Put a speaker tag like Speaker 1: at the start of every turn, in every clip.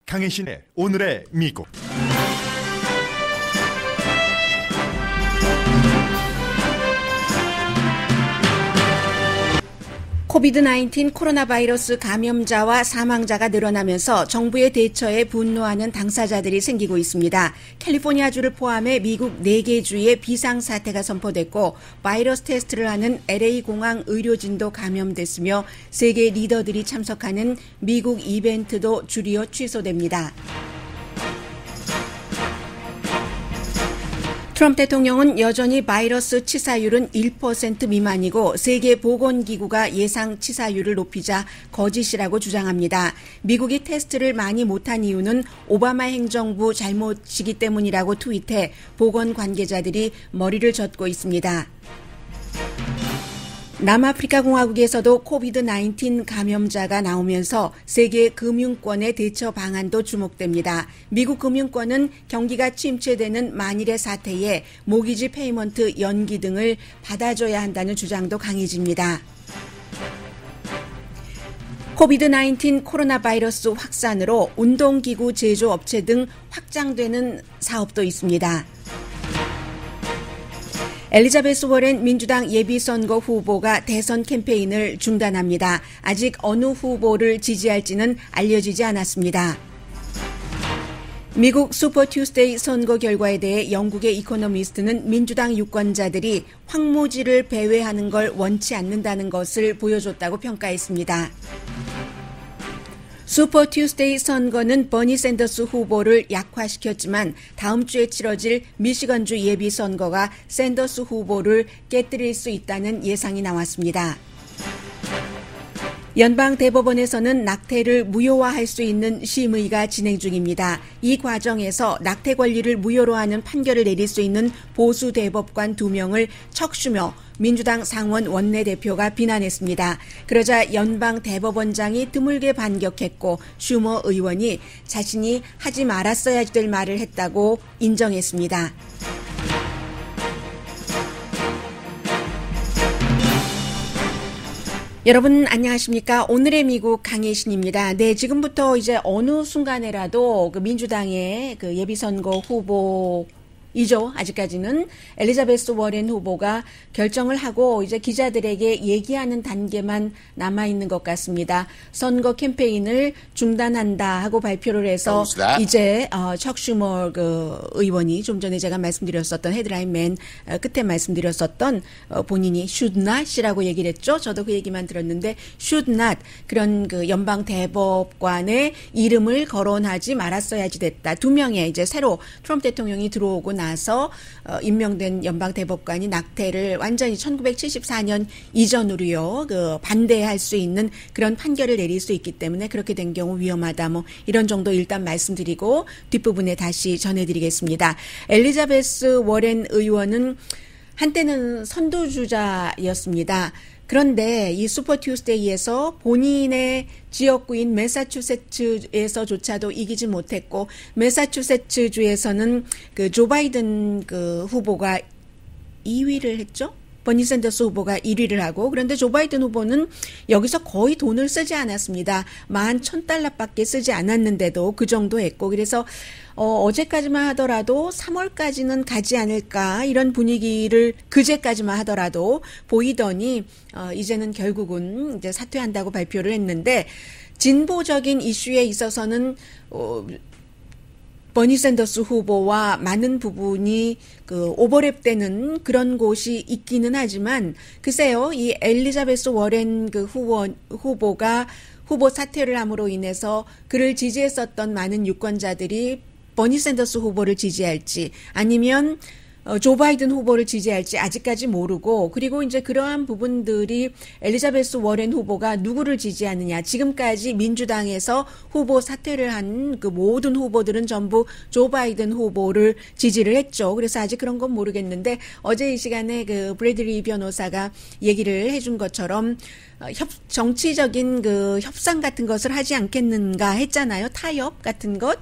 Speaker 1: 강혜신의 오늘의 미국.
Speaker 2: 코비드-19 코로나 바이러스 감염자와 사망자가 늘어나면서 정부의 대처에 분노하는 당사자들이 생기고 있습니다. 캘리포니아주를 포함해 미국 4개 주에 비상사태가 선포됐고 바이러스 테스트를 하는 LA 공항 의료진도 감염됐으며 세계 리더들이 참석하는 미국 이벤트도 줄이어 취소됩니다. 트럼프 대통령은 여전히 바이러스 치사율은 1% 미만이고 세계보건기구가 예상 치사율을 높이자 거짓이라고 주장합니다. 미국이 테스트를 많이 못한 이유는 오바마 행정부 잘못이기 때문이라고 트윗해 보건 관계자들이 머리를 젓고 있습니다. 남아프리카 공화국에서도 코비드-19 감염자가 나오면서 세계 금융권의 대처 방안도 주목됩니다. 미국 금융권은 경기가 침체되는 만일의 사태에 모기지 페이먼트 연기 등을 받아줘야 한다는 주장도 강해집니다. 코비드-19 코로나 바이러스 확산으로 운동기구 제조업체 등 확장되는 사업도 있습니다. 엘리자베스 워렌 민주당 예비선거 후보가 대선 캠페인을 중단합니다. 아직 어느 후보를 지지할지는 알려지지 않았습니다. 미국 슈퍼 튜스데이 선거 결과에 대해 영국의 이코노미스트는 민주당 유권자들이 황무지를 배회하는 걸 원치 않는다는 것을 보여줬다고 평가했습니다. 슈퍼 튜스데이 선거는 버니 샌더스 후보를 약화시켰지만 다음 주에 치러질 미시건주 예비선거가 샌더스 후보를 깨뜨릴 수 있다는 예상이 나왔습니다. 연방대법원에서는 낙태를 무효화할 수 있는 심의가 진행 중입니다. 이 과정에서 낙태 권리를 무효로 하는 판결을 내릴 수 있는 보수 대법관 2명을 척 슈머 민주당 상원 원내대표가 비난했습니다. 그러자 연방대법원장이 드물게 반격했고 슈머 의원이 자신이 하지 말았어야 될 말을 했다고 인정했습니다. 여러분 안녕하십니까? 오늘의 미국 강혜신입니다. 네, 지금부터 이제 어느 순간에라도 민주당의 예비선거 후보이죠. 아직까지는 엘리자베스 워렌 후보가 결정을 하고 이제 기자들에게 얘기하는 단계만 남아있는 것 같습니다. 선거 캠페인을 중단한다 하고 발표를 해서 이제 척 슈머 의원이 좀 전에 제가 말씀드렸었던 헤드라인맨 끝에 말씀드렸었던 본인이 should not이라고 얘기를 했죠. 저도 그 얘기만 들었는데 should not 그런 연방 대법관의 이름을 거론하지 말았어야지 됐다. 2명의 이제 새로 트럼프 대통령이 들어오고 나서 임명된 연방 대법관이 낙태를 완전히 1974년 이전으로요 반대할 수 있는 그런 판결을 내릴 수 있기 때문에 그렇게 된 경우 위험하다 이런 정도 일단 말씀드리고 뒷부분에 다시 전해드리겠습니다. 엘리자베스 워렌 의원은 한때는 선두주자였습니다. 그런데 이 슈퍼 튜스데이에서 본인의 지역구인 매사추세츠에서조차도 이기지 못했고 매사추세츠주에서는 조 바이든 후보가 2위를 했죠. 버니 샌더스 후보가 1위를 하고 그런데 조 바이든 후보는 여기서 거의 돈을 쓰지 않았습니다. $11,000밖에 쓰지 않았는데도 그 정도 했고 그래서 어제까지만 하더라도 3월까지는 가지 않을까 이런 분위기를 그제까지만 하더라도 보이더니 이제는 결국은 이제 사퇴한다고 발표를 했는데 진보적인 이슈에 있어서는 버니 샌더스 후보와 많은 부분이 오버랩되는 그런 곳이 있기는 하지만 글쎄요, 이 엘리자베스 워렌 후보가 후보 사퇴를 함으로 인해서 그를 지지했었던 많은 유권자들이 버니 샌더스 후보를 지지할지 아니면 조 바이든 후보를 지지할지 아직까지 모르고 그리고 이제 그러한 부분들이 엘리자베스 워렌 후보가 누구를 지지하느냐 지금까지 민주당에서 후보 사퇴를 한 모든 후보들은 전부 조 바이든 후보를 지지를 했죠. 그래서 아직 그런 건 모르겠는데 어제 이 시간에 브래들리 변호사가 얘기를 해준 것처럼 정치적인 그 협상 같은 것을 하지 않겠는가 했잖아요. 타협 같은 것.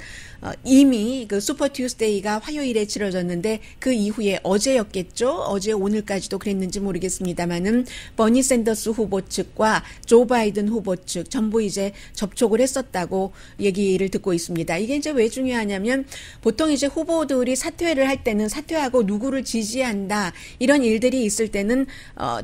Speaker 2: 이미 그 슈퍼 투스데이가 화요일에 치러졌는데 그 이후에 어제였겠죠. 어제 오늘까지도 그랬는지 모르겠습니다만은 버니 샌더스 후보 측과 조 바이든 후보 측 전부 이제 접촉을 했었다고 얘기를 듣고 있습니다. 이게 이제 왜 중요하냐면 보통 이제 후보들이 사퇴를 할 때는 사퇴하고 누구를 지지한다 이런 일들이 있을 때는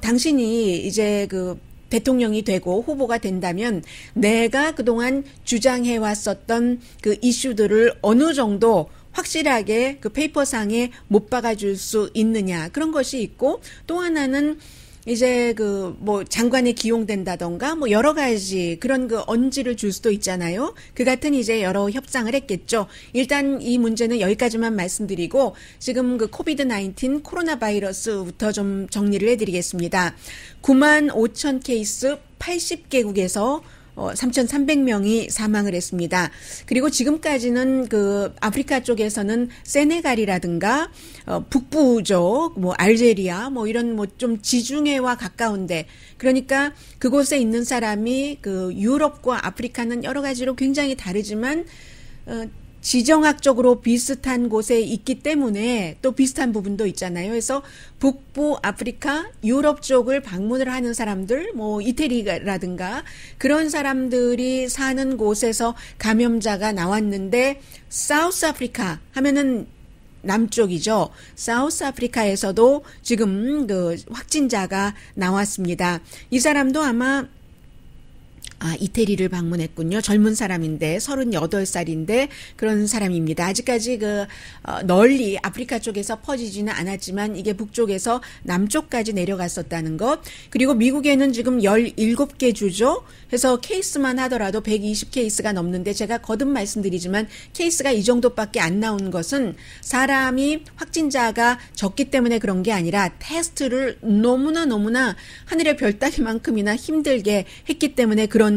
Speaker 2: 당신이 이제 그 대통령이 되고 후보가 된다면 내가 그동안 주장해 왔었던 그 이슈들을 어느 정도 확실하게 그 페이퍼상에 못 박아줄 수 있느냐 그런 것이 있고 또 하나는 이제 그 뭐 장관에 기용된다던가 뭐 여러 가지 그런 그 언지를 줄 수도 있잖아요. 그 같은 이제 여러 협상을 했겠죠. 일단 이 문제는 여기까지만 말씀드리고 지금 그 코비드 19 코로나 바이러스부터 좀 정리를 해드리겠습니다. 9만 5천 케이스 80개국에서 3,300명이 사망을 했습니다. 그리고 지금까지는 그 아프리카 쪽에서는 세네갈이라든가 북부죠, 뭐 알제리아, 뭐 이런 뭐 좀 지중해와 가까운데 그러니까 그곳에 있는 사람이 그 유럽과 아프리카는 여러 가지로 굉장히 다르지만 지정학적으로 비슷한 곳에 있기 때문에 또 비슷한 부분도 있잖아요. 그래서 북부 아프리카, 유럽 쪽을 방문을 하는 사람들, 뭐 이태리라든가 그런 사람들이 사는 곳에서 감염자가 나왔는데 사우스 아프리카 하면은 남쪽이죠. 사우스 아프리카에서도 지금 그 확진자가 나왔습니다. 이 사람도 아마 이태리를 방문했군요. 젊은 사람인데 38살인데 그런 사람입니다. 아직까지 널리 아프리카 쪽에서 퍼지지는 않았지만 이게 북쪽에서 남쪽까지 내려갔었다는 것. 그리고 미국에는 지금 17개 주죠. 그래서 케이스만 하더라도 120케이스가 넘는데 제가 거듭 말씀드리지만 케이스가 이 정도밖에 안 나온 것은 사람이 확진자가 적기 때문에 그런 게 아니라 테스트를 너무나 하늘의 별 따기만큼이나 힘들게 했기 때문에 그런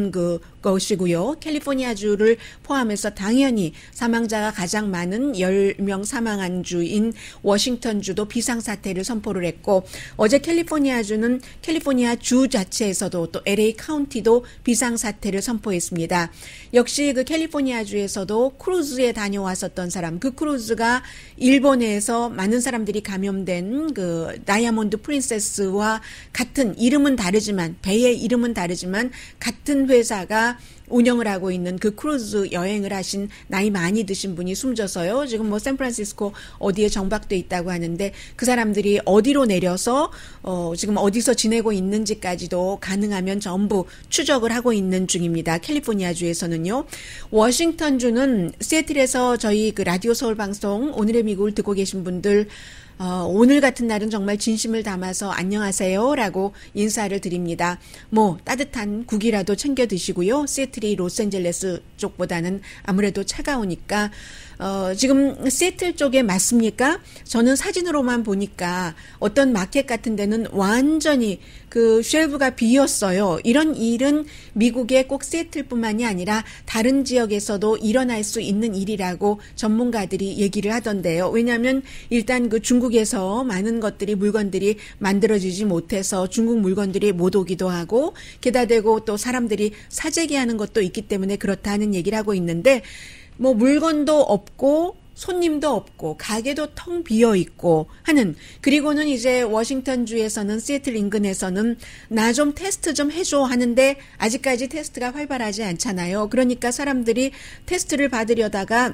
Speaker 2: 것이고요. 캘리포니아주를 포함해서 당연히 사망자가 가장 많은 10명 사망한 주인 워싱턴주도 비상사태를 선포를 했고 어제 캘리포니아주는 캘리포니아 주 자체에서도 또 LA 카운티도 비상사태를 선포했습니다. 역시 그 캘리포니아주에서도 크루즈에 다녀왔었던 사람 그 크루즈가 일본에서 많은 사람들이 감염된 그 다이아몬드 프린세스와 같은 이름은 다르지만 배의 이름은 다르지만 같은 회사가 운영을 하고 있는 그 크루즈 여행을 하신 나이 많이 드신 분이 숨져서요. 지금 뭐 샌프란시스코 어디에 정박돼 있다고 하는데 그 사람들이 어디로 내려서 지금 어디서 지내고 있는지까지도 가능하면 전부 추적을 하고 있는 중입니다. 캘리포니아주에서는요. 워싱턴주는 시애틀에서 저희 그 라디오 서울 방송 오늘의 미국을 듣고 계신 분들 오늘 같은 날은 정말 진심을 담아서 안녕하세요라고 인사를 드립니다. 뭐 따뜻한 국이라도 챙겨 드시고요. 시애틀이 로스앤젤레스 쪽보다는 아무래도 차가우니까 지금 시애틀 쪽에 맞습니까? 저는 사진으로만 보니까 어떤 마켓 같은 데는 완전히 그 쉘브가 비었어요. 이런 일은 미국의 꼭 시애틀뿐만이 아니라 다른 지역에서도 일어날 수 있는 일이라고 전문가들이 얘기를 하던데요. 왜냐하면 일단 그 중국에서 많은 것들이 물건들이 만들어지지 못해서 중국 물건들이 못 오기도 하고 게다 대고 또 사람들이 사재기하는 것도 있기 때문에 그렇다는 얘기를 하고 있는데 뭐 물건도 없고 손님도 없고 가게도 텅 비어 있고 하는 그리고는 이제 워싱턴주에서는 시애틀 인근에서는 나 좀 테스트 좀 해줘 하는데 아직까지 테스트가 활발하지 않잖아요. 그러니까 사람들이 테스트를 받으려다가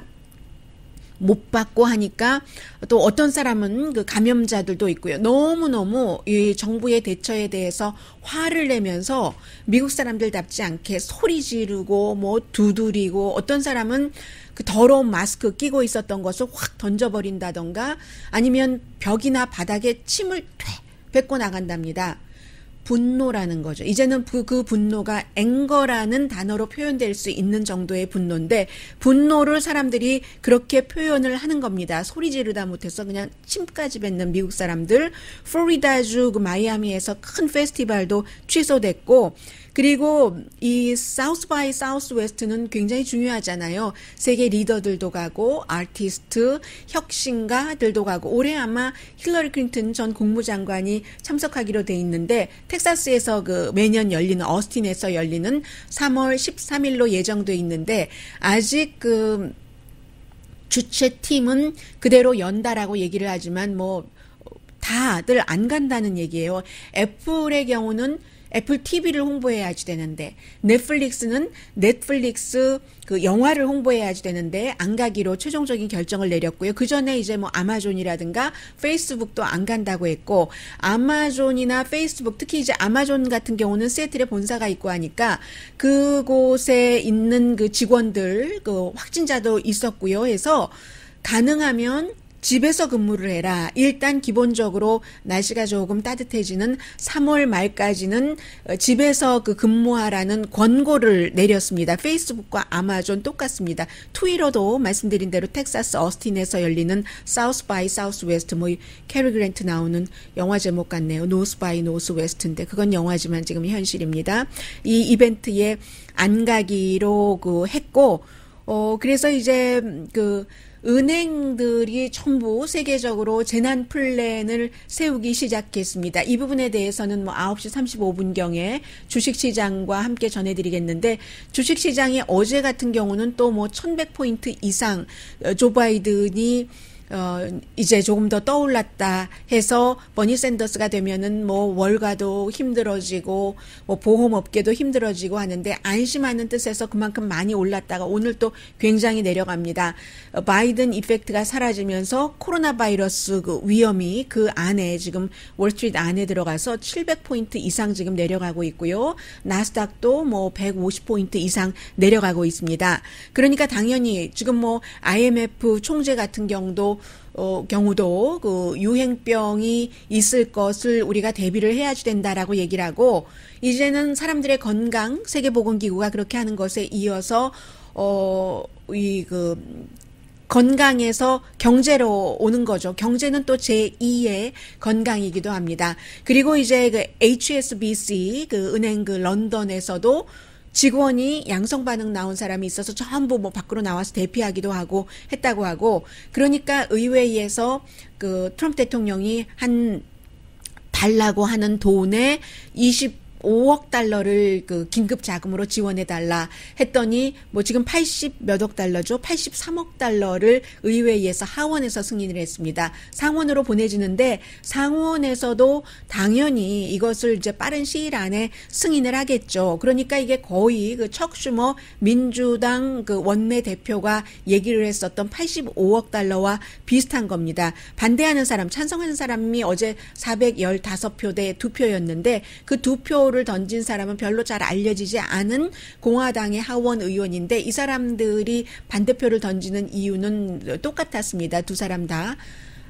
Speaker 2: 못 받고 하니까 또 어떤 사람은 그 감염자들도 있고요. 너무너무 이 정부의 대처에 대해서 화를 내면서 미국 사람들답지 않게 소리 지르고 뭐 두드리고 어떤 사람은 그 더러운 마스크 끼고 있었던 것을 확 던져버린다던가 아니면 벽이나 바닥에 침을 뱉고 나간답니다. 분노라는 거죠. 이제는 그 분노가 앵거라는 단어로 표현될 수 있는 정도의 분노인데 분노를 사람들이 그렇게 표현을 하는 겁니다. 소리 지르다 못해서 그냥 침까지 뱉는 미국 사람들. 플로리다주 그 마이애미에서 큰 페스티벌도 취소됐고 그리고 이 사우스 바이 사우스 웨스트는 굉장히 중요하잖아요. 세계 리더들도 가고 아티스트, 혁신가들도 가고 올해 아마 힐러리 클린턴 전 국무장관이 참석하기로 돼 있는데 텍사스에서 그 매년 열리는 어스틴에서 열리는 3월 13일로 예정돼 있는데 아직 그 주최팀은 그대로 연다라고 얘기를 하지만 뭐 다들 안 간다는 얘기예요. 애플의 경우는 애플 TV를 홍보해야지 되는데 넷플릭스는 넷플릭스 그 영화를 해야지 되는데 안 가기로 최종적인 결정을 내렸고요. 그 전에 이제 뭐 아마존이라든가 페이스북도 안 간다고 했고 아마존이나 페이스북 특히 이제 아마존 같은 경우는 시애틀에 본사가 있고 하니까 그곳에 있는 그 직원들 그 확진자도 있었고요. 해서 가능하면 집에서 근무를 해라. 일단 기본적으로 날씨가 조금 따뜻해지는 3월 말까지는 집에서 그 근무하라는 권고를 내렸습니다. 페이스북과 아마존 똑같습니다. 트위터도 말씀드린 대로 텍사스 어스틴에서 열리는 사우스 바이 사우스 웨스트 뭐 캐리 그랜트 나오는 영화 제목 같네요. 노스 바이 노스 웨스트인데 그건 영화지만 지금 현실입니다. 이 이벤트에 안 가기로 그 했고 그래서 이제 그 은행들이 전부 세계적으로 재난 플랜을 세우기 시작했습니다. 이 부분에 대해서는 뭐 9시 35분경에 주식시장과 함께 전해드리겠는데 주식시장이 어제 같은 경우는 또 뭐 1100포인트 이상 조 바이든이 이제 조금 더 떠올랐다 해서 버니 샌더스가 되면은 뭐 월가도 힘들어지고 뭐 보험업계도 힘들어지고 하는데 안심하는 뜻에서 그만큼 많이 올랐다가 오늘 또 굉장히 내려갑니다. 바이든 이펙트가 사라지면서 코로나 바이러스 그 위험이 그 안에 지금 월스트리트 안에 들어가서 700포인트 이상 지금 내려가고 있고요. 나스닥도 뭐 150포인트 이상 내려가고 있습니다. 그러니까 당연히 지금 뭐 IMF 총재 같은 경우도 그 유행병이 있을 것을 우리가 대비를 해야지 된다라고 얘기를 하고 이제는 사람들의 건강 세계보건기구가 그렇게 하는 것에 이어서 이 그 건강에서 경제로 오는 거죠. 경제는 또 제2의 건강이기도 합니다. 그리고 이제 그 HSBC 그 은행 그 런던에서도 직원이 양성 반응 나온 사람이 있어서 전부 뭐 밖으로 나와서 대피하기도 하고 했다고 하고 그러니까 의회에서 그 트럼프 대통령이 달라고 하는 돈에 25억 달러를 그 긴급 자금으로 지원해 달라 했더니 뭐 지금 80 몇 억 달러죠. 83억 달러를 의회에서 하원에서 승인을 했습니다. 상원으로 보내지는데 상원에서도 당연히 이것을 이제 빠른 시일 안에 승인을 하겠죠. 그러니까 이게 거의 그 척 슈머 민주당 그 원내 대표가 얘기를 했었던 85억 달러와 비슷한 겁니다. 반대하는 사람, 찬성하는 사람이 어제 415표 대 2표였는데 그 2표 를 던진 사람은 별로 잘 알려지지 않은 공화당의 하원 의원인데 이 사람들이 반대표를 던지는 이유는 똑같았습니다. 두 사람 다.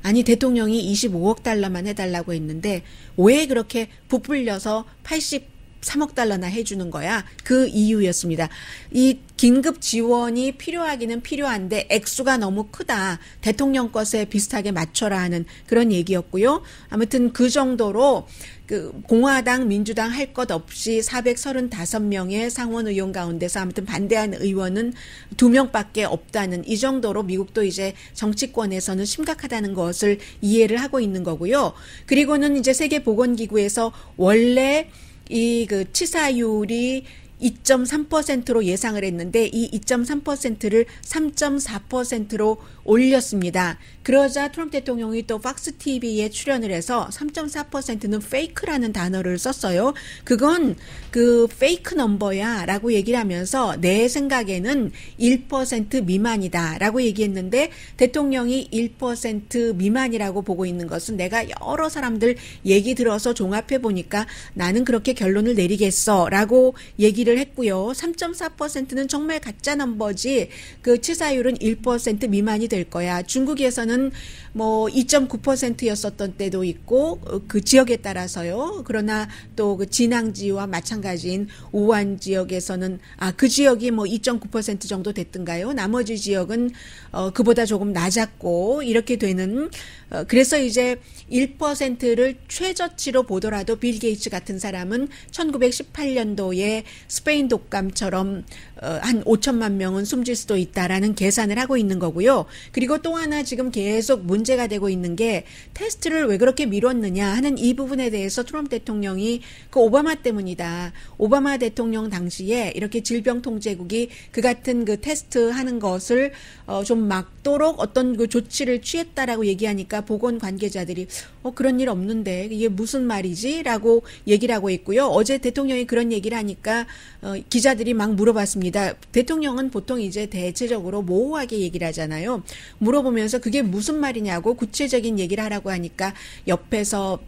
Speaker 2: 아니 대통령이 25억 달러만 해달라고 했는데 왜 그렇게 부풀려서 83억 달러나 해주는 거야? 그 이유였습니다. 이 긴급 지원이 필요하기는 필요한데 액수가 너무 크다. 대통령 것에 비슷하게 맞춰라 하는 그런 얘기였고요. 아무튼 그 정도로 그 공화당, 민주당 할 것 없이 435명의 상원 의원 가운데서 아무튼 반대한 의원은 2명밖에 없다는 이 정도로 미국도 이제 정치권에서는 심각하다는 것을 이해를 하고 있는 거고요. 그리고는 이제 세계보건기구에서 원래 이 그 치사율이 2.3%로 예상을 했는데 이 2.3%를 3.4%로 올렸습니다. 그러자 트럼프 대통령이 또 팍스 TV에 출연을 해서 3.4%는 페이크라는 단어를 썼어요. 그건 그 페이크 넘버야 라고 얘기를 하면서 내 생각에는 1% 미만이다 라고 얘기했는데 대통령이 1% 미만이라고 보고 있는 것은 내가 여러 사람들 얘기 들어서 종합해 보니까 나는 그렇게 결론을 내리겠어 라고 얘기를 얘기를 했고요. 3.4%는 정말 가짜 넘버지 그 치사율은 1% 미만이 될 거야. 중국에서는 뭐 2.9%였었던 때도 있고 그 지역에 따라서요. 그러나 또 그 진앙지와 마찬가지인 우한 지역에서는 그 지역이 뭐 2.9% 정도 됐던가요? 나머지 지역은 그보다 조금 낮았고 이렇게 되는 그래서 이제 1%를 최저치로 보더라도 빌 게이츠 같은 사람은 1918년도에 스페인 독감처럼 한 5천만 명은 숨질 수도 있다라는 계산을 하고 있는 거고요. 그리고 또 하나 지금 계속 문제가 되고 있는 게 테스트를 왜 그렇게 미뤘느냐 하는 이 부분에 대해서 트럼프 대통령이 그 오바마 때문이다. 오바마 대통령 당시에 이렇게 질병통제국이 그 같은 그 테스트 하는 것을 좀 막도록 어떤 그 조치를 취했다라고 얘기하니까 보건 관계자들이 그런 일 없는데 이게 무슨 말이지? 라고 얘기를 하고 있고요. 어제 대통령이 그런 얘기를 하니까 기자들이 막 물어봤습니다. 대통령은 보통 이제 대체적으로 모호하게 얘기를 하잖아요. 물어보면서 그게 무슨 말이냐고 구체적인 얘기를 하라고 하니까 옆에서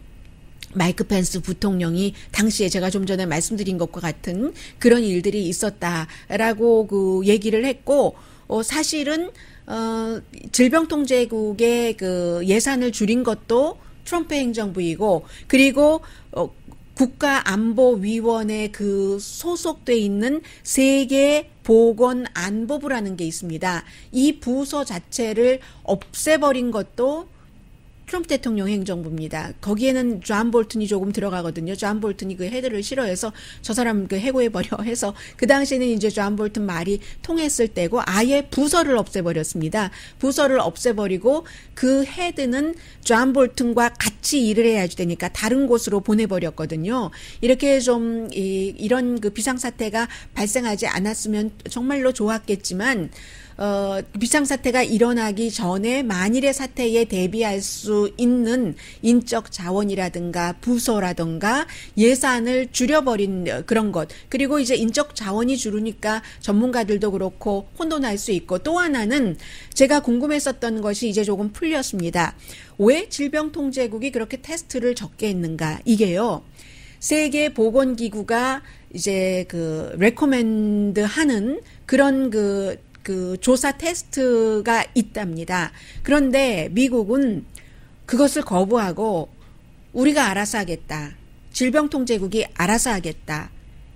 Speaker 2: 마이크 펜스 부통령이 당시에 제가 좀 전에 말씀드린 것과 같은 그런 일들이 있었다라고 그 얘기를 했고 사실은 질병통제국의 그 예산을 줄인 것도 트럼프 행정부이고 그리고 국가안보위원회 그 소속돼 있는 세계보건안보부라는 게 있습니다. 이 부서 자체를 없애버린 것도 트럼프 대통령 행정부입니다. 거기에는 존 볼튼이 조금 들어가거든요. 존 볼튼이 그 헤드를 싫어해서 저 사람 그 해고해버려 해서 그 당시에는 이제 존 볼튼 말이 통했을 때고 아예 부서를 없애버렸습니다. 부서를 없애버리고 그 헤드는 존 볼튼과 같이 일을 해야지 되니까 다른 곳으로 보내버렸거든요. 이렇게 좀 이런 그 비상사태가 발생하지 않았으면 정말로 좋았겠지만 비상사태가 일어나기 전에 만일의 사태에 대비할 수 있는 인적 자원이라든가 부서라든가 예산을 줄여버린 그런 것. 그리고 이제 인적 자원이 줄으니까 전문가들도 그렇고 혼돈할 수 있고 또 하나는 제가 궁금했었던 것이 이제 조금 풀렸습니다. 왜 질병통제국이 그렇게 테스트를 적게 했는가? 이게요. 세계보건기구가 이제 그 레코멘드 하는 그런 그 조사 테스트가 있답니다. 그런데 미국은 그것을 거부하고 우리가 알아서 하겠다. 질병통제국이 알아서 하겠다.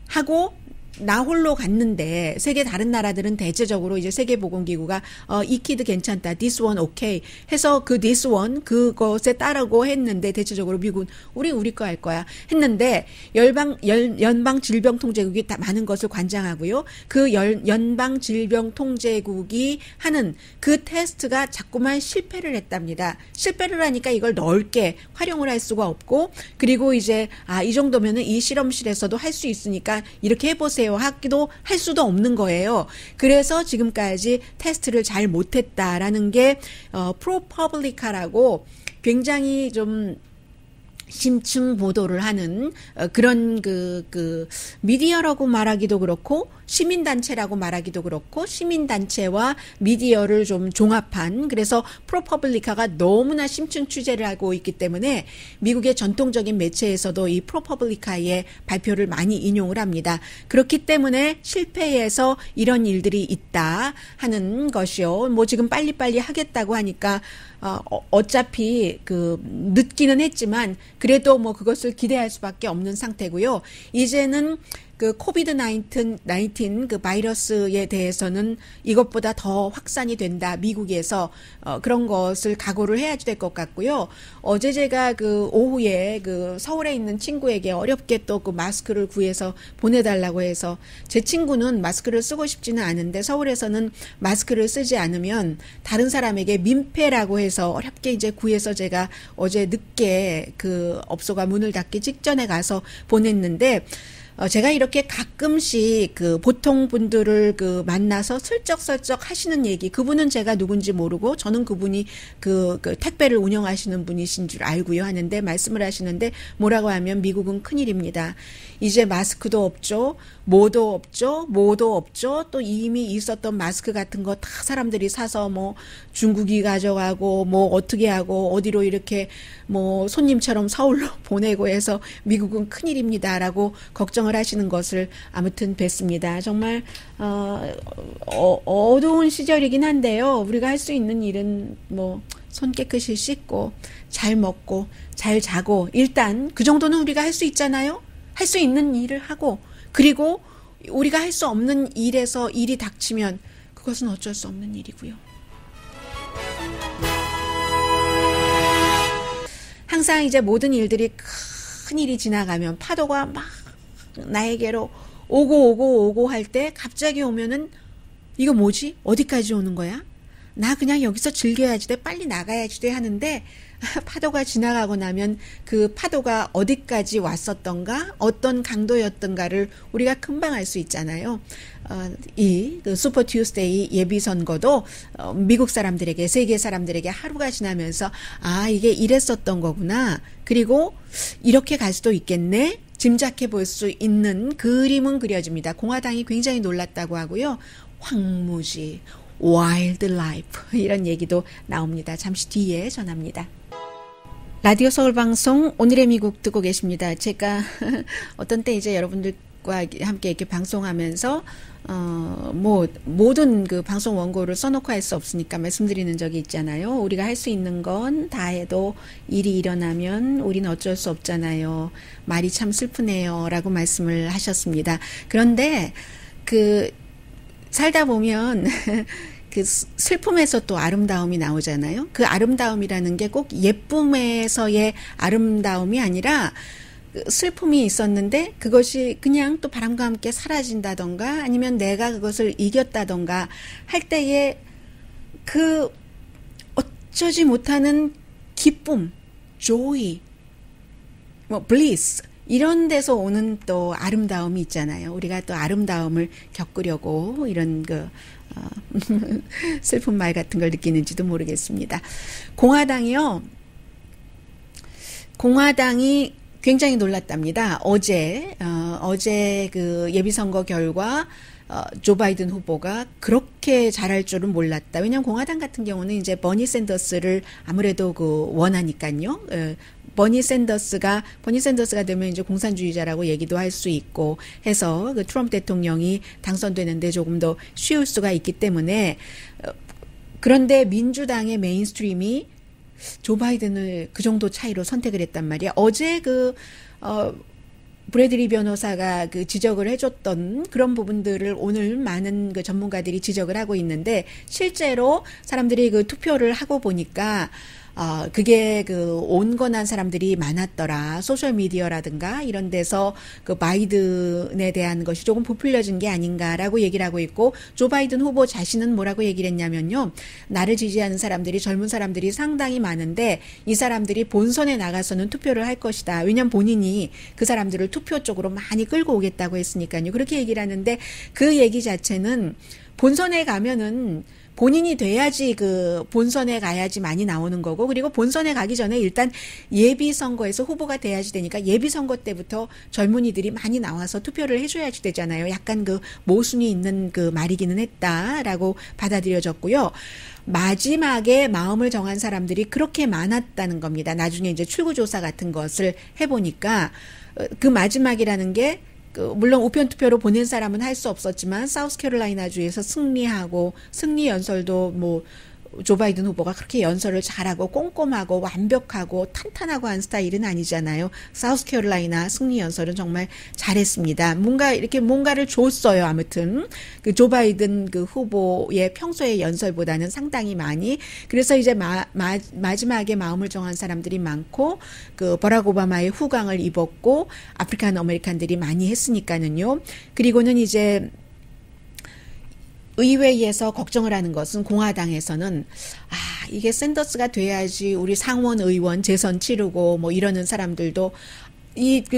Speaker 2: 하고 나 홀로 갔는데 세계 다른 나라들은 대체적으로 이제 세계보건기구가 이 키드 괜찮다. this one okay 해서 그 this one 그것에 따르고 했는데 대체적으로 미국은 우리 거 할 거야 했는데 연방질병통제국이 다 많은 것을 관장하고요. 그 연방질병통제국이 하는 그 테스트가 자꾸만 실패를 했답니다. 실패를 하니까 이걸 넓게 활용을 할 수가 없고 그리고 이제 이 정도면은 이 실험실에서도 할 수 있으니까 이렇게 해보세요. 하기도 할 수도 없는 거예요. 그래서 지금까지 테스트를 잘 못했다라는 게 프로퍼블리카라고 굉장히 좀 심층 보도를 하는 그런 그 미디어라고 말하기도 그렇고 시민단체라고 말하기도 그렇고 시민단체와 미디어를 좀 종합한 그래서 프로퍼블리카가 너무나 심층 취재를 하고 있기 때문에 미국의 전통적인 매체에서도 이 프로퍼블리카의 발표를 많이 인용을 합니다. 그렇기 때문에 실패해서 이런 일들이 있다 하는 것이요. 뭐 지금 빨리빨리 하겠다고 하니까 어차피 늦기는 했지만 그래도 뭐 그것을 기대할 수밖에 없는 상태고요. 이제는 그 코비드 19 그 바이러스에 대해서는 이것보다 더 확산이 된다. 미국에서 그런 것을 각오를 해야 될 것 같고요. 어제 제가 그 오후에 그 서울에 있는 친구에게 어렵게 또 그 마스크를 구해서 보내달라고 해서 제 친구는 마스크를 쓰고 싶지는 않은데 서울에서는 마스크를 쓰지 않으면 다른 사람에게 민폐라고 해서 어렵게 이제 구해서 제가 어제 늦게 그 업소가 문을 닫기 직전에 가서 보냈는데 제가 이렇게 가끔씩 그 보통 분들을 그 만나서 슬쩍슬쩍 하시는 얘기, 그분은 제가 누군지 모르고 저는 그분이 그 택배를 운영하시는 분이신 줄 알고요 하는데 말씀을 하시는데 뭐라고 하면 미국은 큰일입니다. 이제 마스크도 없죠. 뭐도 없죠. 또 이미 있었던 마스크 같은 거 다 사람들이 사서 뭐 중국이 가져가고 뭐 어떻게 하고 어디로 이렇게 뭐 손님처럼 서울로 보내고 해서 미국은 큰일입니다라고 걱정을 주장을 하시는 것을 아무튼 뵀습니다. 정말 어두운 시절이긴 한데요. 우리가 할 수 있는 일은 뭐 손 깨끗이 씻고 잘 먹고 잘 자고 일단 그 정도는 우리가 할 수 있잖아요. 할 수 있는 일을 하고 그리고 우리가 할 수 없는 일에서 일이 닥치면 그것은 어쩔 수 없는 일이고요. 항상 이제 모든 일들이 큰 일이 지나가면 파도가 막 나에게로 오고 할 때 갑자기 오면은 이거 뭐지? 어디까지 오는 거야? 나 그냥 여기서 즐겨야지 돼. 빨리 나가야지 돼 하는데 파도가 지나가고 나면 그 파도가 어디까지 왔었던가 어떤 강도였던가를 우리가 금방 알 수 있잖아요. 그 슈퍼 투스데이 예비선거도 미국 사람들에게 세계 사람들에게 하루가 지나면서 이게 이랬었던 거구나. 그리고 이렇게 갈 수도 있겠네. 짐작해 볼 수 있는 그림은 그려집니다. 공화당이 굉장히 놀랐다고 하고요. 황무지, 와일드 라이프 이런 얘기도 나옵니다. 잠시 뒤에 전합니다. 라디오 서울 방송 오늘의 미국 듣고 계십니다. 제가 어떤 때 이제 여러분들과 함께 이렇게 방송하면서 모든 그 방송 원고를 써놓고 할 수 없으니까 말씀드리는 적이 있잖아요. 우리가 할 수 있는 건 다 해도 일이 일어나면 우리는 어쩔 수 없잖아요. 말이 참 슬프네요. 라고 말씀을 하셨습니다. 그런데 살다 보면 그 슬픔에서 또 아름다움이 나오잖아요. 그 아름다움이라는 게 꼭 예쁨에서의 아름다움이 아니라 슬픔이 있었는데 그것이 그냥 또 바람과 함께 사라진다던가 아니면 내가 그것을 이겼다던가 할 때에 그 어쩌지 못하는 기쁨, joy, bliss 이런 데서 오는 또 아름다움이 있잖아요. 우리가 또 아름다움을 겪으려고 이런 슬픈 말 같은 걸 느끼는지도 모르겠습니다. 공화당이 굉장히 놀랐답니다. 어제 그 예비선거 결과 조 바이든 후보가 그렇게 잘할 줄은 몰랐다. 왜냐하면 공화당 같은 경우는 이제 버니 샌더스를 아무래도 원하니까요. 버니 샌더스가 되면 이제 공산주의자라고 얘기도 할 수 있고 해서 그 트럼프 대통령이 당선되는데 조금 더 쉬울 수가 있기 때문에 그런데 민주당의 메인스트림이 조 바이든을 그 정도 차이로 선택을 했단 말이야. 어제 브래들리 변호사가 지적을 해줬던 그런 부분들을 오늘 많은 전문가들이 지적을 하고 있는데 실제로 사람들이 투표를 하고 보니까 그게 온건한 사람들이 많았더라. 소셜미디어라든가 이런 데서 바이든에 대한 것이 조금 부풀려진 게 아닌가라고 얘기를 하고 있고 조 바이든 후보 자신은 뭐라고 얘기를 했냐면요. 나를 지지하는 사람들이 젊은 사람들이 상당히 많은데 이 사람들이 본선에 나가서는 투표를 할 것이다. 왜냐하면 본인이 그 사람들을 투표 쪽으로 많이 끌고 오겠다고 했으니까요. 그렇게 얘기를 하는데 그 얘기 자체는 본선에 가면은 본인이 돼야지 본선에 가야지 많이 나오는 거고 그리고 본선에 가기 전에 일단 예비선거에서 후보가 돼야지 되니까 예비선거 때부터 젊은이들이 많이 나와서 투표를 해줘야지 되잖아요. 약간 모순이 있는 말이기는 했다라고 받아들여졌고요. 마지막에 마음을 정한 사람들이 그렇게 많았다는 겁니다. 나중에 이제 출구조사 같은 것을 해보니까 그 마지막이라는 게 물론 우편 투표로 보낸 사람은 할 수 없었지만 사우스캐롤라이나주에서 승리하고 승리 연설도 조 바이든 후보가 그렇게 연설을 잘하고 꼼꼼하고 완벽하고 탄탄하고 한 스타일은 아니잖아요. 사우스캐롤라이나 승리 연설은 정말 잘했습니다. 뭔가를 줬어요. 아무튼 조 바이든 후보의 평소의 연설보다는 상당히 많이. 그래서 이제 마지막에 마음을 정한 사람들이 많고 버락 오바마의 후광을 입었고 아프리칸 아메리칸들이 많이 했으니까는요. 그리고는 이제 의회에서 걱정을 하는 것은 공화당에서는 이게 샌더스가 돼야지 우리 상원 의원 재선 치르고 이러는 사람들도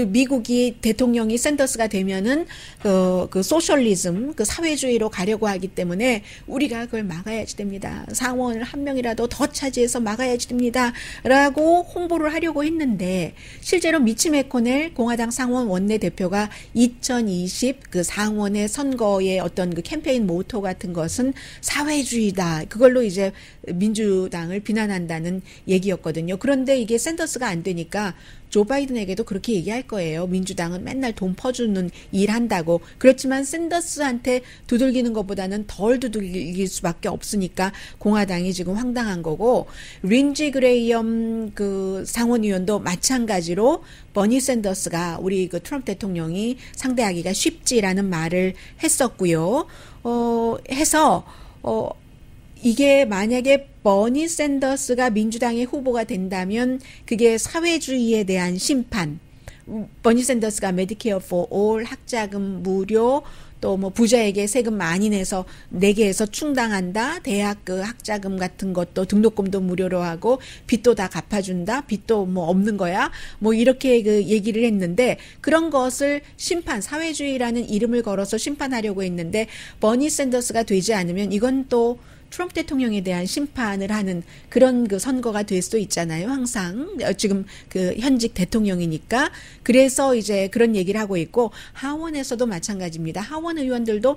Speaker 2: 미국이 대통령이 샌더스가 되면은 소셜리즘, 사회주의로 가려고 하기 때문에 우리가 그걸 막아야지 됩니다. 상원을 한 명이라도 더 차지해서 막아야지 됩니다. 라고 홍보를 하려고 했는데 실제로 미치 매코넬 공화당 상원 원내대표가 2020 상원의 선거의 어떤 캠페인 모토 같은 것은 사회주의다. 그걸로 이제 민주당을 비난한다는 얘기였거든요. 그런데 이게 샌더스가 안 되니까 조 바이든에게도 그렇게 얘기할 거예요. 민주당은 맨날 돈 퍼주는 일 한다고. 그렇지만 샌더스한테 두들기는 것보다는 덜 두들길 수밖에 없으니까 공화당이 지금 황당한 거고, 린지 그레이엄 그 상원의원도 마찬가지로 버니 샌더스가 우리 그 트럼프 대통령이 상대하기가 쉽지라는 말을 했었고요. 이게 만약에 버니 샌더스가 민주당의 후보가 된다면 그게 사회주의에 대한 심판, 버니 샌더스가 메디케어 for all, 학자금 무료, 또 뭐 부자에게 세금 많이 내게 해서 충당한다, 대학 그 학자금 같은 것도 등록금도 무료로 하고 빚도 다 갚아준다, 빚도 뭐 없는 거야, 뭐 이렇게 그 얘기를 했는데, 그런 것을 심판, 사회주의라는 이름을 걸어서 심판하려고 했는데 버니 샌더스가 되지 않으면 이건 또 트럼프 대통령에 대한 심판을 하는 그런 그 선거가 될 수도 있잖아요. 항상 지금 그 현직 대통령이니까. 그래서 이제 그런 얘기를 하고 있고, 하원에서도 마찬가지입니다. 하원 의원들도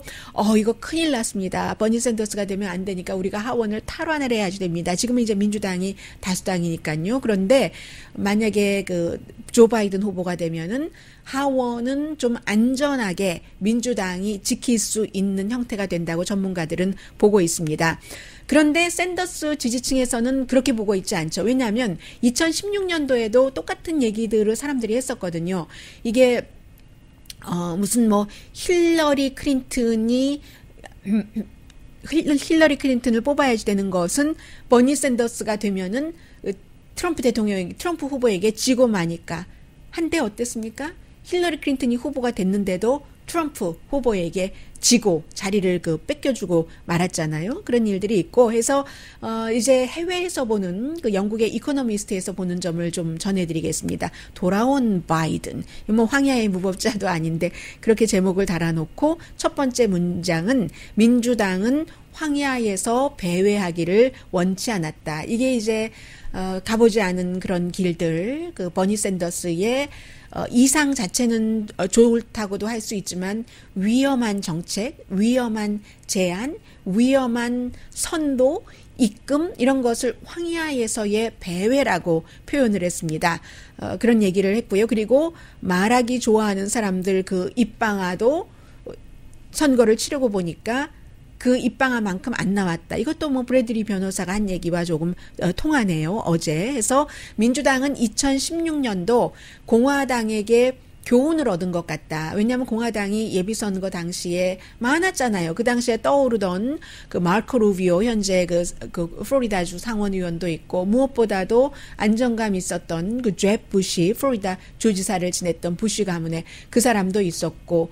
Speaker 2: 이거 큰일 났습니다. 버니 샌더스가 되면 안 되니까 우리가 하원을 탈환을 해야지 됩니다. 지금 이제 민주당이 다수당이니까요. 그런데 만약에 그 조 바이든 후보가 되면은 하원은 좀 안전하게 민주당이 지킬 수 있는 형태가 된다고 전문가들은 보고 있습니다. 그런데 샌더스 지지층에서는 그렇게 보고 있지 않죠. 왜냐하면 2016년도에도 똑같은 얘기들을 사람들이 했었거든요. 이게 무슨 뭐 힐러리 클린턴을 뽑아야지 되는 것은 버니 샌더스가 되면은 트럼프 후보에게 지고 마니까. 한데 어땠습니까? 힐러리 클린턴이 후보가 됐는데도 트럼프 후보에게 지고 자리를 뺏겨주고 말았잖아요. 그런 일들이 있고 해서 이제 해외에서 보는 그 영국의 이코노미스트에서 보는 점을 좀 전해드리겠습니다. 돌아온 바이든, 뭐 황야의 무법자도 아닌데 그렇게 제목을 달아놓고 첫 번째 문장은 민주당은 황야에서 배회하기를 원치 않았다. 이게 이제 가보지 않은 그런 길들, 그 버니 샌더스의 이상 자체는 좋다고도 할 수 있지만 위험한 정책, 위험한 제안, 위험한 선도, 입금 이런 것을 황야에서의 배회라고 표현을 했습니다. 그런 얘기를 했고요. 그리고 말하기 좋아하는 사람들 그 입방아도 선거를 치르고 보니까 그 입방아만큼 안 나왔다. 이것도 뭐 브래들리 변호사가 한 얘기와 조금 통하네요. 어제 해서 민주당은 2016년도 공화당에게 교훈을 얻은 것 같다. 왜냐하면 공화당이 예비선거 당시에 많았잖아요. 그 당시에 떠오르던 그 마르코 루비오 현재 그 플로리다주 상원의원도 있고, 무엇보다도 안정감 있었던 그 잽 부시 플로리다 주지사를 지냈던 부시 가문에 그 사람도 있었고,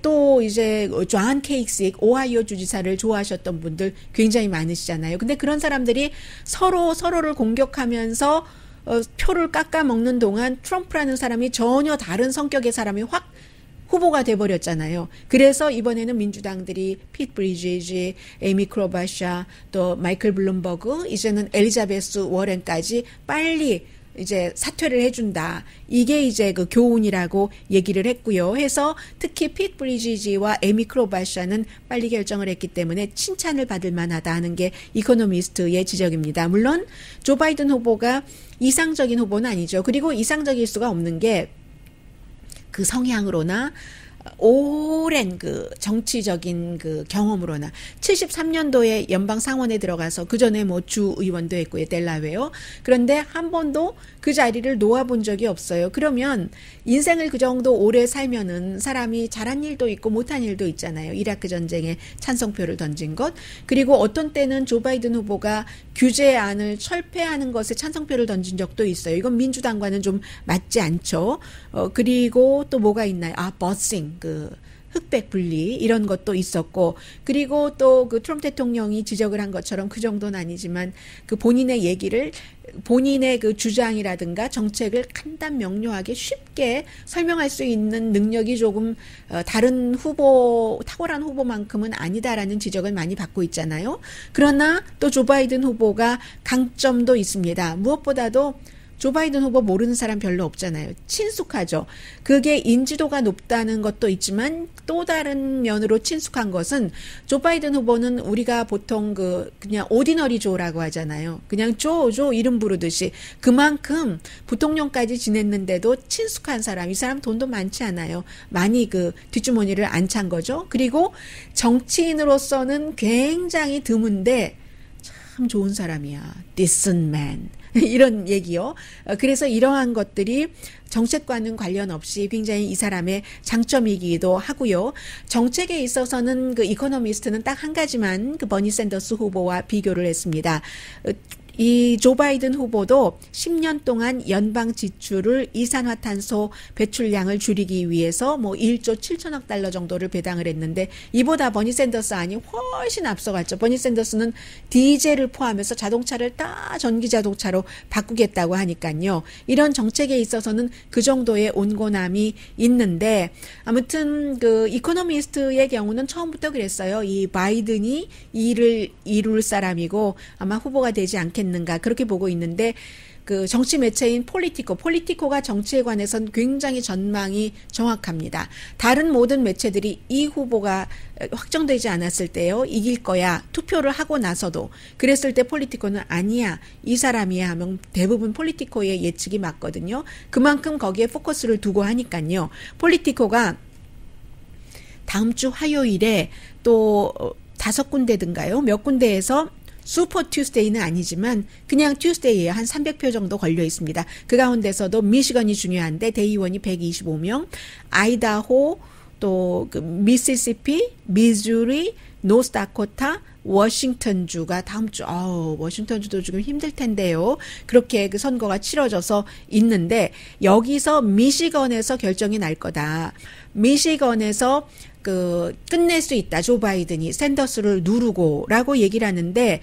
Speaker 2: 또 이제 존 케이식 오하이오 주지사를 좋아하셨던 분들 굉장히 많으시잖아요. 근데 그런 사람들이 서로를 공격하면서 표를 깎아먹는 동안 트럼프라는 사람이 전혀 다른 성격의 사람이 확 후보가 돼버렸잖아요. 그래서 이번에는 민주당들이 핏 브리지지, 에이미 크로바샤, 또 마이클 블룸버그, 이제는 엘리자베스 워렌까지 빨리 이제 사퇴를 해준다. 이게 이제 그 교훈이라고 얘기를 했고요. 해서 특히 핏 브리지지와 에미 크로바샤는 빨리 결정을 했기 때문에 칭찬을 받을 만하다 하는 게 이코노미스트의 지적입니다. 물론 조 바이든 후보가 이상적인 후보는 아니죠. 그리고 이상적일 수가 없는 게 그 성향으로나 오랜 그 정치적인 그 경험으로나 73년도에 연방 상원에 들어가서 그 전에 뭐 주 의원도 했고요, 델라웨어. 그런데 한 번도 그 자리를 놓아본 적이 없어요. 그러면 인생을 그 정도 오래 살면은 사람이 잘한 일도 있고 못한 일도 있잖아요. 이라크 전쟁에 찬성표를 던진 것. 그리고 어떤 때는 조 바이든 후보가 규제안을 철폐하는 것에 찬성표를 던진 적도 있어요. 이건 민주당과는 좀 맞지 않죠. 그리고 또 뭐가 있나요? 버싱. 그 흑백 분리 이런 것도 있었고, 그리고 또 그 트럼프 대통령이 지적을 한 것처럼 그 정도는 아니지만 그 본인의 얘기를, 본인의 그 주장이라든가 정책을 간단 명료하게 쉽게 설명할 수 있는 능력이 조금 다른 후보, 탁월한 후보만큼은 아니다라는 지적을 많이 받고 있잖아요. 그러나 또 조 바이든 후보가 강점도 있습니다. 무엇보다도 조 바이든 후보 모르는 사람 별로 없잖아요. 친숙하죠. 그게 인지도가 높다는 것도 있지만 또 다른 면으로 친숙한 것은 조 바이든 후보는 우리가 보통 그냥 오디너리 조라고 하잖아요. 그냥 조 이름 부르듯이 그만큼 부통령까지 지냈는데도 친숙한 사람, 이 사람 돈도 많지 않아요. 많이 뒷주머니를 안 찬 거죠. 그리고 정치인으로서는 굉장히 드문데 참 좋은 사람이야. decent man. 이런 얘기요. 그래서 이러한 것들이 정책과는 관련 없이 굉장히 이 사람의 장점이기도 하고요. 정책에 있어서는 이코노미스트는 딱 한 가지만 버니 샌더스 후보와 비교를 했습니다. 이 조 바이든 후보도 10년 동안 연방 지출을 이산화탄소 배출량을 줄이기 위해서 1조 7천억 달러 정도를 배당을 했는데 이보다 버니 샌더스 안이 훨씬 앞서갔죠. 버니 샌더스는 디젤을 포함해서 자동차를 다 전기 자동차로 바꾸겠다고 하니까요. 이런 정책에 있어서는 그 정도의 온건함이 있는데 아무튼 이코노미스트의 경우는 처음부터 그랬어요. 이 바이든이 일을 이룰 사람이고 아마 후보가 되지 않겠는가 그렇게 보고 있는데 정치 매체인 폴리티코가 정치에 관해서는 굉장히 전망이 정확합니다. 다른 모든 매체들이 이 후보가 확정되지 않았을 때요. 이길 거야. 투표를 하고 나서도 그랬을 때 폴리티코는 아니야. 이 사람이야 하면 대부분 폴리티코의 예측이 맞거든요. 그만큼 거기에 포커스를 두고 하니까요. 폴리티코가 다음 주 화요일에 또 5군데든가요. 몇 군데에서 슈퍼 튜스데이는 아니지만 그냥 튜스데이에 한 300표 정도 걸려 있습니다. 그 가운데서도 미시건이 중요한데 대의원이 125명, 아이다호, 또 미시시피, 미주리, 노스다코타, 워싱턴주가 다음 주, 워싱턴주도 지금 힘들 텐데요. 그렇게 선거가 치러져서 있는데 여기서 미시건에서 결정이 날 거다. 미시건에서 끝낼 수 있다. 조 바이든이 샌더스를 누르고라고 얘기를 하는데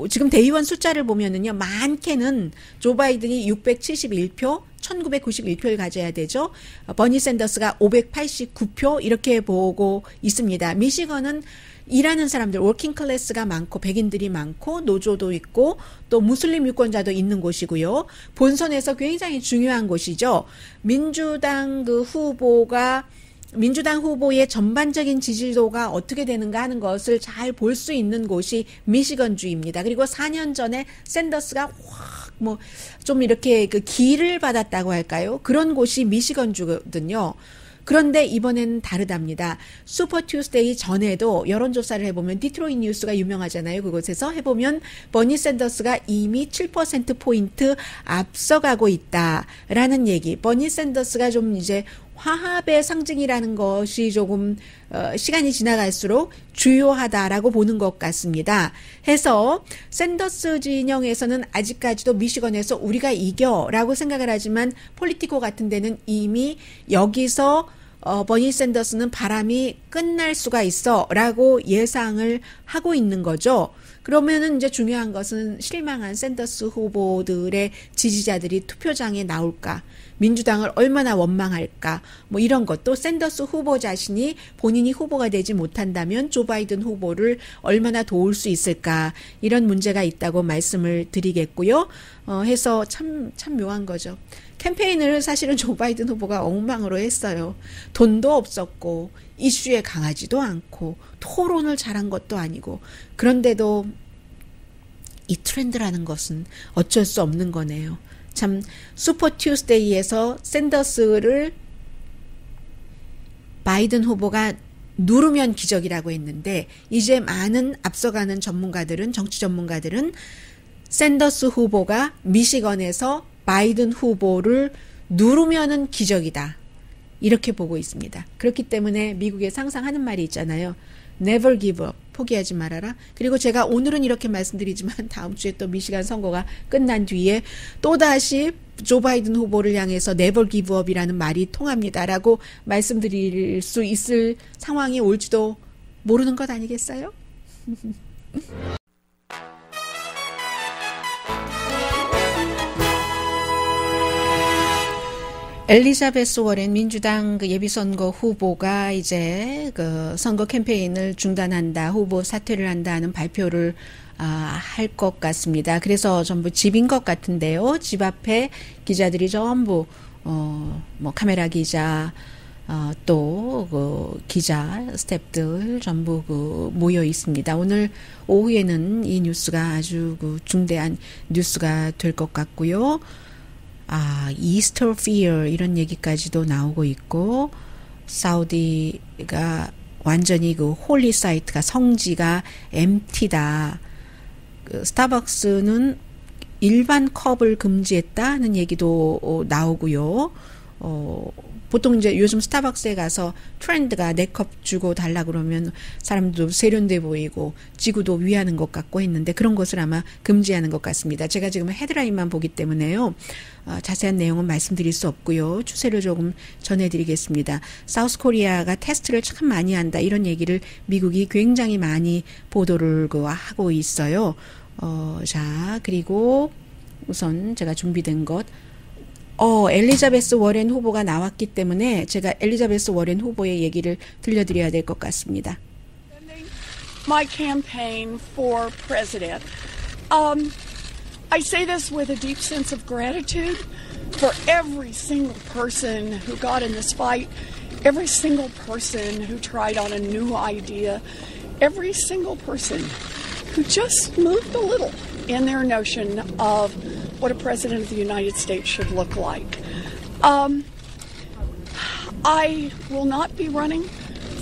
Speaker 2: 지금 대의원 숫자를 보면은요. 많게는 조 바이든이 671표 1991표를 가져야 되죠. 버니 샌더스가 589표 이렇게 보고 있습니다. 미시건은 일하는 사람들, 워킹 클래스가 많고 백인들이 많고 노조도 있고 또 무슬림 유권자도 있는 곳이고요. 본선에서 굉장히 중요한 곳이죠. 민주당 후보의 전반적인 지지도가 어떻게 되는가 하는 것을 잘 볼 수 있는 곳이 미시건주입니다. 그리고 4년 전에 샌더스가 확 좀 이렇게 기를 받았다고 할까요? 그런 곳이 미시건주거든요. 그런데 이번에는 다르답니다. 슈퍼 튜스데이 전에도 여론조사를 해보면 디트로이트 뉴스가 유명하잖아요. 그곳에서 해보면 버니 샌더스가 이미 7%포인트 앞서가고 있다라는 얘기. 버니 샌더스가 좀 이제 화합의 상징이라는 것이 조금 시간이 지나갈수록 주요하다라고 보는 것 같습니다. 해서 샌더스 진영에서는 아직까지도 미시건에서 우리가 이겨라고 생각을 하지만 폴리티코 같은 데는 이미 여기서 버니 샌더스는 바람이 끝날 수가 있어라고 예상을 하고 있는 거죠. 그러면은 이제 중요한 것은 실망한 샌더스 후보들의 지지자들이 투표장에 나올까, 민주당을 얼마나 원망할까, 이런 것도 샌더스 후보 자신이 본인이 후보가 되지 못한다면 조 바이든 후보를 얼마나 도울 수 있을까, 이런 문제가 있다고 말씀을 드리겠고요. 해서 참 묘한 거죠. 캠페인을 사실은 조 바이든 후보가 엉망으로 했어요. 돈도 없었고 이슈에 강하지도 않고 토론을 잘한 것도 아니고 그런데도 이 트렌드라는 것은 어쩔 수 없는 거네요. 참 슈퍼 튜스데이에서 샌더스를 바이든 후보가 누르면 기적이라고 했는데 이제 많은 앞서가는 정치 전문가들은 샌더스 후보가 미시건에서 바이든 후보를 누르면은 기적이다. 이렇게 보고 있습니다. 그렇기 때문에 미국에 항상 하는 말이 있잖아요. Never give up. 포기하지 말아라. 그리고 제가 오늘은 이렇게 말씀드리지만 다음 주에 또 미시간 선거가 끝난 뒤에 또다시 조 바이든 후보를 향해서 Never give up이라는 말이 통합니다라고 말씀드릴 수 있을 상황이 올지도 모르는 것 아니겠어요? 엘리자베스 워렌 민주당 그 예비선거 후보가 이제 그 선거 캠페인을 중단한다, 후보 사퇴를 한다는 발표를 할 것 같습니다. 그래서 전부 집인 것 같은데요. 집 앞에 기자들이 전부 뭐 카메라 기자 또 그 기자 스태프들 전부 그 모여 있습니다. 오늘 오후에는 이 뉴스가 아주 그 중대한 뉴스가 될 것 같고요. 이스터 피어 이런 얘기까지도 나오고 있고, 사우디가 완전히 그 홀리 사이트가 성지가 엠티다. 그 스타벅스는 일반 컵을 금지했다는 얘기도 나오고요. 보통 이제 요즘 스타벅스에 가서 트렌드가 4컵 주고 달라 그러면 사람도 세련돼 보이고 지구도 위하는 것 같고 했는데 그런 것을 아마 금지하는 것 같습니다. 제가 지금 헤드라인만 보기 때문에요. 자세한 내용은 말씀드릴 수 없고요. 추세를 조금 전해드리겠습니다. 사우스 코리아가 테스트를 참 많이 한다. 이런 얘기를 미국이 굉장히 많이 보도를 하고 있어요. 자, 그리고 우선 제가 준비된 것. 엘리자베스 워렌 후보가 나왔기 때문에 제가 엘리자베스 워렌 후보의 얘기를 들려드려야 될 것 같습니다.
Speaker 3: My campaign for president. I say this with a deep sense of gratitude for every single person who got in this fight, every single person who tried on a new idea, every single person who just moved a little in their notion of what a president of the United States should look like. I will not be running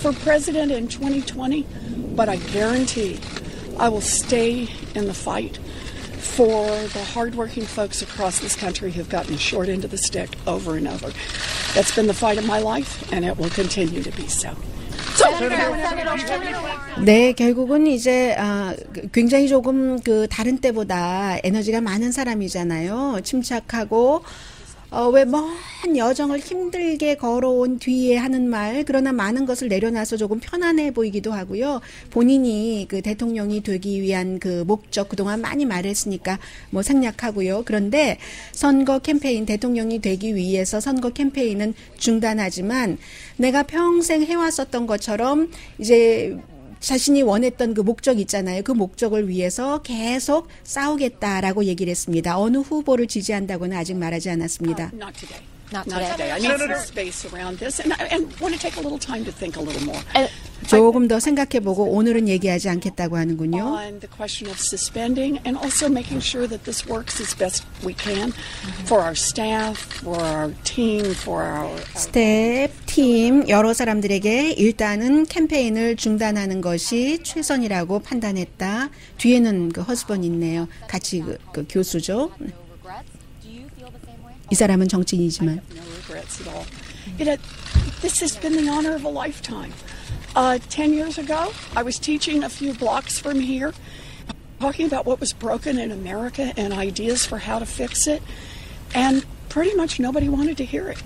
Speaker 3: for president in 2020, but I guarantee I will stay in the fight for the hardworking folks across this country who've gotten the short end of the stick over and over. That's been the fight of my life, and it will continue to be so.
Speaker 2: 네, 결국은 이제 굉장히 조금 그 다른 때보다 에너지가 많은 사람이잖아요. 침착하고 왜 먼 여정을 힘들게 걸어온 뒤에 하는 말, 그러나 많은 것을 내려놔서 조금 편안해 보이기도 하고요. 본인이 그 대통령이 되기 위한 그 목적 그동안 많이 말했으니까 뭐 생략하고요. 그런데 선거 캠페인, 대통령이 되기 위해서 선거 캠페인은 중단하지만 내가 평생 해왔었던 것처럼 이제 자신이 원했던 그 목적 있잖아요. 그 목적을 위해서 계속 싸우겠다라고 얘기를 했습니다. 어느 후보를 지지한다고는 아직 말하지 않았습니다.
Speaker 3: Not today. Not today. I need some space around this, and want to take a little time to think a little more.
Speaker 2: 조금 더 생각해보고 오늘은 얘기하지 않겠다고 하는군요.
Speaker 3: On the question of suspending and also making sure that this works as best we can for our staff, for our team, for our
Speaker 2: 스텝, 팀, 여러 사람들에게 일단은 캠페인을 중단하는 것이 최선이라고 판단했다. 뒤에는 그 허스번 있네요. 같이 그 교수죠. 이 사람은 정치인이지만.
Speaker 3: no regrets at all. This has been the honor of a lifetime. 10 years ago, I was teaching a few blocks from here, talking about what was broken in America and ideas for how to fix it, and pretty much nobody wanted to hear it.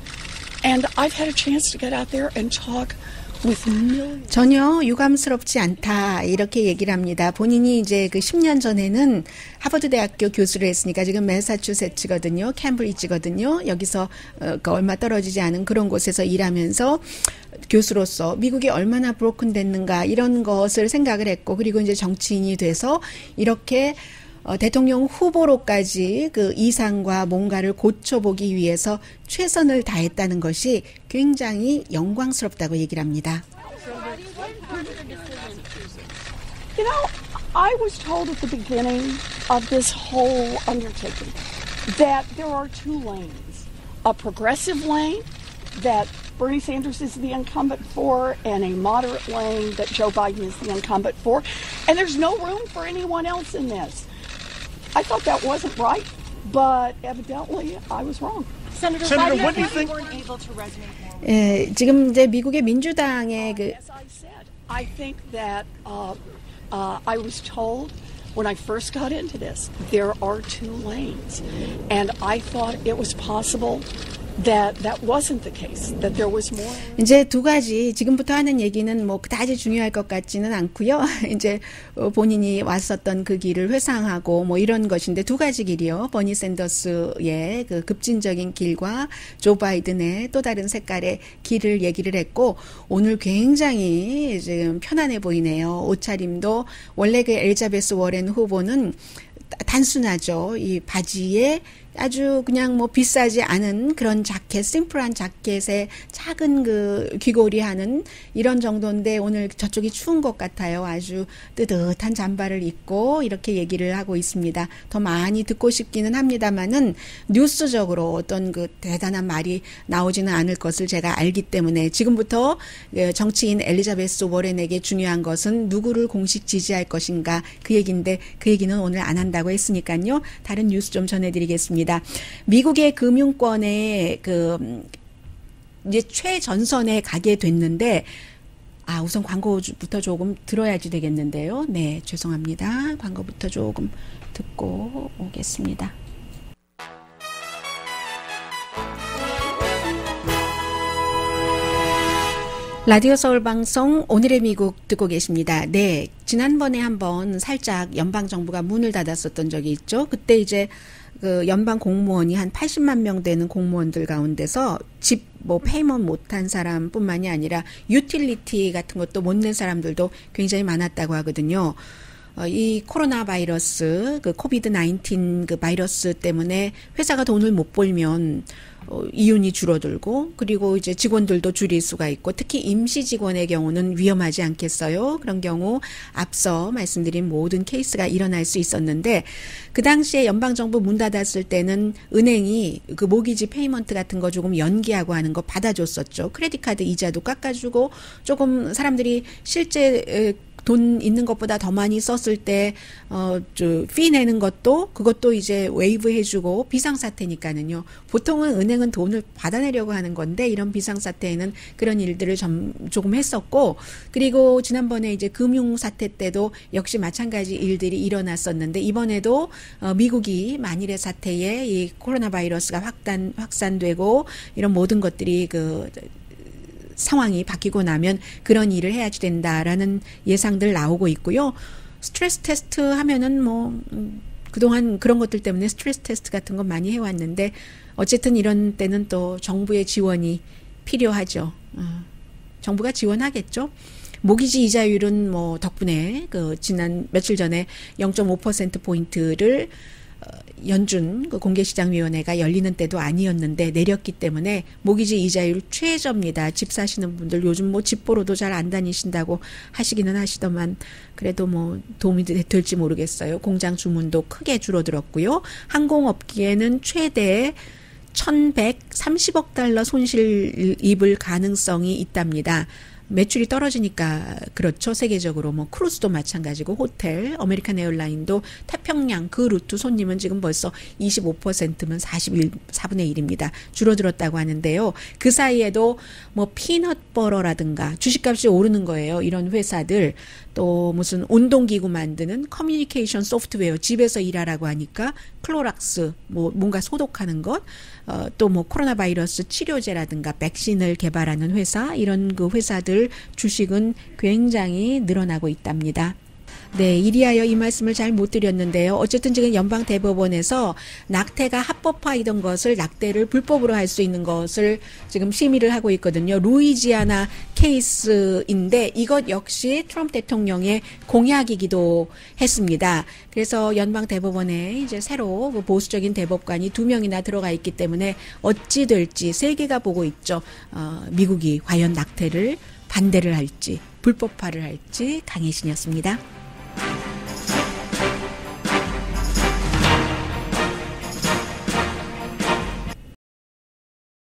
Speaker 3: And I've had a chance to get out there and talk with millions.
Speaker 2: 전혀 유감스럽지 않다 이렇게 얘기를 합니다. 본인이 이제 그 10년 전에는 하버드 대학교 교수를 했으니까 지금 매사추세츠거든요, 캠브리지거든요. 여기서 그 얼마 떨어지지 않은 그런 곳에서 일하면서 교수로서 미국이 얼마나 브로큰 됐는가 이런 것을 생각을 했고, 그리고 이제 정치인이 돼서 이렇게 대통령 후보로까지 그 이상과 뭔가를 고쳐보기 위해서 최선을 다했다는 것이 굉장히 영광스럽다고 얘기를 합니다.
Speaker 3: You know, I was told at the beginning of this whole undertaking that there are two lanes. A progressive lane that Bernie Sanders is the incumbent for, and a moderate lane that Joe Biden is the incumbent for. And there's no room for anyone else in this. I thought that wasn't right, but evidently I was wrong.
Speaker 1: Senator, what do you think?
Speaker 2: 예, 지금 이제 미국의 민주당의 그
Speaker 3: As I said, I think that I was told when I first got into this, there are two lanes. And I thought it was possible that wasn't the case, that there was more.
Speaker 2: 이제 두 가지 지금부터 하는 얘기는 뭐 그다지 중요할 것 같지는 않고요. 이제 본인이 왔었던 그 길을 회상하고 뭐 이런 것인데 두 가지 길이요. 버니 샌더스의 그 급진적인 길과 조 바이든의 또 다른 색깔의 길을 얘기를 했고 오늘 굉장히 지금 편안해 보이네요. 옷차림도 원래 그 엘리자베스 워렌 후보는 단순하죠. 이 바지에 아주 그냥 뭐 비싸지 않은 그런 자켓, 심플한 자켓에 작은 그 귀걸이 하는 이런 정도인데 오늘 저쪽이 추운 것 같아요. 아주 뜨뜻한 잠바를 입고 이렇게 얘기를 하고 있습니다. 더 많이 듣고 싶기는 합니다만은 뉴스적으로 어떤 그 대단한 말이 나오지는 않을 것을 제가 알기 때문에 지금부터 정치인 엘리자베스 워렌에게 중요한 것은 누구를 공식 지지할 것인가 그 얘기인데 그 얘기는 오늘 안 한다고 했으니까요. 다른 뉴스 좀 전해드리겠습니다. 미국의 금융권에 이제 최전선에 가게 됐는데, 우선 광고부터 조금 들어야지 되겠는데요. 네, 죄송합니다. 광고부터 조금 듣고 오겠습니다. 라디오 서울 방송 오늘의 미국 듣고 계십니다. 네, 지난번에 한번 살짝 연방 정부가 문을 닫았었던 적이 있죠. 그때 이제 그 연방 공무원이 한 80만 명 되는 공무원들 가운데서 집 뭐 페이먼트 못한 사람뿐만이 아니라 유틸리티 같은 것도 못 낸 사람들도 굉장히 많았다고 하거든요. 이 코로나 바이러스, 그 코비드 19 그 바이러스 때문에 회사가 돈을 못 벌면 이윤이 줄어들고 그리고 이제 직원들도 줄일 수가 있고 특히 임시 직원의 경우는 위험하지 않겠어요? 그런 경우 앞서 말씀드린 모든 케이스가 일어날 수 있었는데 그 당시에 연방정부 문 닫았을 때는 은행이 그 모기지 페이먼트 같은 거 조금 연기하고 하는 거 받아줬었죠. 크레딧 카드 이자도 깎아주고 조금 사람들이 실제 돈 있는 것보다 더 많이 썼을 때, 피 내는 것도, 그것도 이제 웨이브 해주고, 비상사태니까는요. 보통은 은행은 돈을 받아내려고 하는 건데, 이런 비상사태에는 그런 일들을 조금 했었고, 그리고 지난번에 이제 금융사태 때도 역시 마찬가지 일들이 일어났었는데, 이번에도, 미국이 만일의 사태에 이 코로나 바이러스가 확산되고, 이런 모든 것들이 상황이 바뀌고 나면 그런 일을 해야지 된다라는 예상들 나오고 있고요. 스트레스 테스트 하면은 그동안 그런 것들 때문에 스트레스 테스트 같은 건 많이 해왔는데 어쨌든 이런 때는 또 정부의 지원이 필요하죠. 정부가 지원하겠죠. 모기지 이자율은 덕분에 지난 며칠 전에 0.5%포인트를 연준 공개시장위원회가 열리는 때도 아니었는데 내렸기 때문에 모기지 이자율 최저입니다. 집 사시는 분들 요즘 집 보러도 잘 안 다니신다고 하시기는 하시더만 그래도 도움이 될지 모르겠어요. 공장 주문도 크게 줄어들었고요. 항공업계는 최대 1,130억 달러 손실 입을 가능성이 있답니다. 매출이 떨어지니까 그렇죠. 세계적으로 크루즈도 마찬가지고 호텔, 아메리칸 에어라인도 태평양 그 루트 손님은 지금 벌써 25%면 4분의 1입니다. 줄어들었다고 하는데요. 그 사이에도 피넛버러라든가 주식값이 오르는 거예요. 이런 회사들 또 무슨 운동기구 만드는 커뮤니케이션 소프트웨어 집에서 일하라고 하니까 클로락스 뭔가 소독하는 것 또 코로나 바이러스 치료제라든가 백신을 개발하는 회사 이런 그 회사들 주식은 굉장히 늘어나고 있답니다. 네, 이리하여 이 말씀을 잘 못 드렸는데요. 어쨌든 지금 연방대법원에서 낙태가 합법화이던 것을 낙태를 불법으로 할 수 있는 것을 지금 심의를 하고 있거든요. 루이지아나 케이스인데 이것 역시 트럼프 대통령의 공약이기도 했습니다. 그래서 연방대법원에 이제 새로 보수적인 대법관이 2명이나 들어가 있기 때문에 어찌 될지 세계가 보고 있죠. 미국이 과연 낙태를 반대를 할지 불법화를 할지 강혜신이었습니다.